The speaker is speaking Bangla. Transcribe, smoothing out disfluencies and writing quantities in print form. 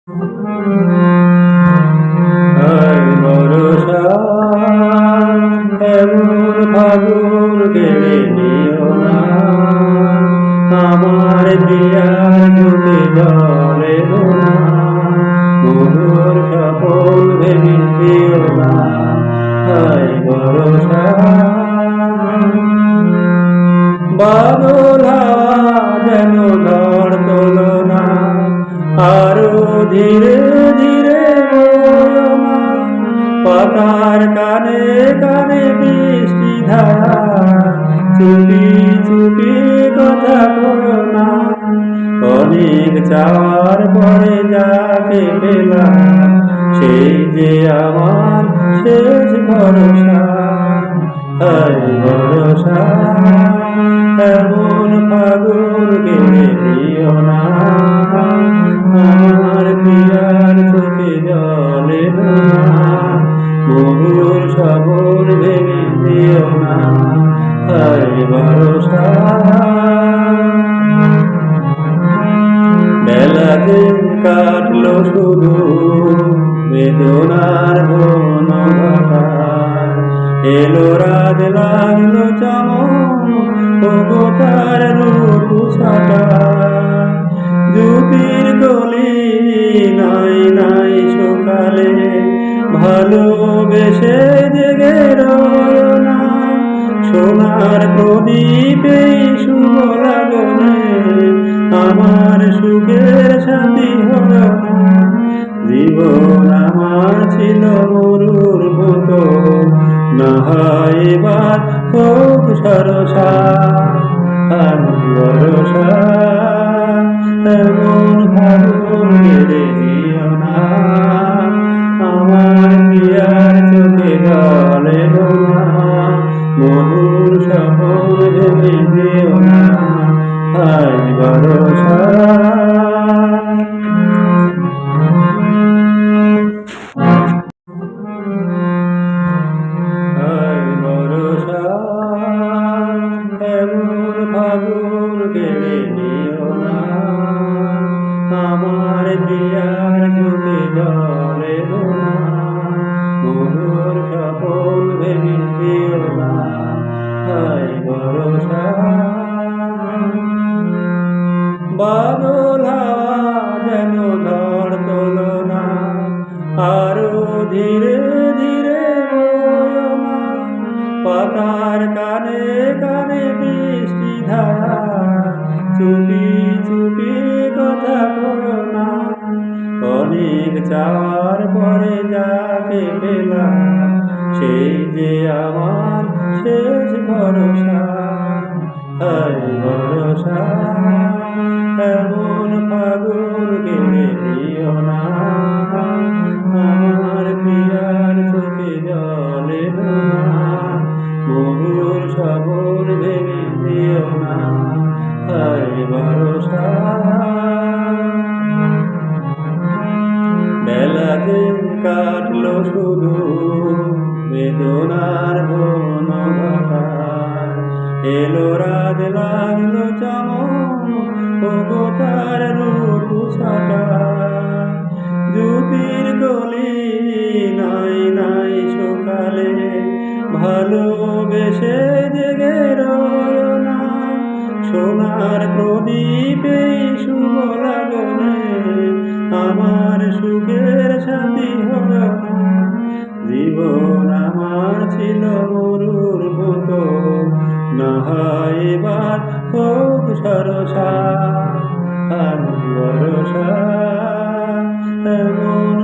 হায় ভরসা এমন ফাগুন কেড়ে নিও না আমার পিয়ার চোখে জলে না মধুর স্বপন ভেঙে দিও না হায় ভরসা বাদল যেন ঝড় তোলো না আরো ধীরে ধীরে পাতার কানে কানে বৃষ্টি ধারা চুপি চুপি কথা বলো না অনেক চাওয়ার পরে যাকে পেলাম সেই যে আমার শেষ ভরসা হায় ভরসা এমন ফাগুন কেড়ে দিও না আমার পিয়ার চোখে জলে না মধুর সবর ভেঙে দিও না হায় ভরসা বেলাতে কাটলো শুধু বেদনার ঘন ঘটা এলো রাত লাগলো চমক তার রূপ সাটা জ্যোতির গলি নাই নাই সকালে ভালোবেসে জেগে রয় না সোনার প্রদীপে শুভ লাগনে আমার সুখের সাথী হলো না জীবন আমার ছিল মরুর মতো না হয় এবার হোক সরসা আর ভরসা এমন ফাগুন কেড়ে দিও না আমার পিয়ার চোখে জলে না মধুর সপন ভেঙে দিও না হায় ভরসা এমন ফাগুন কেড়ে নিও না আমার পিয়ার চোখে জলে না মধুর স্বপন ভেঙে দিও না হায় ভরসা বাদল যেন ঝড় তোলো না আরো ধীরে ধীরে পাতার কানে কানে বৃষ্টি ধারা চুপি চুপি কথা বলো না অনেক চাওয়ার পরে যাকে পেলাম সেই যে আমার শেষ ভরসা হায় ভরসা এমন ফাগুন কেড়ে দিও না আমার পিয়ার চোখে জলে না মধুর সবর ভেঙে দিও না হায় ভরসা বেলাতে কাটলো শুধু বেদনার ঘন ঘটা এলো রাত লাগলো চমক তার রূপ সাটা জ্যোতির গলি নাই নাই সকালে ভালোবেসে জেগে রয় না সোনার প্রদীপে শুভ লাগনে আমার সুখের সাথী হলো না জীবন আমার ছিল মরুর মতো না হয় এবার হোক সরসা আর ভরসা এমন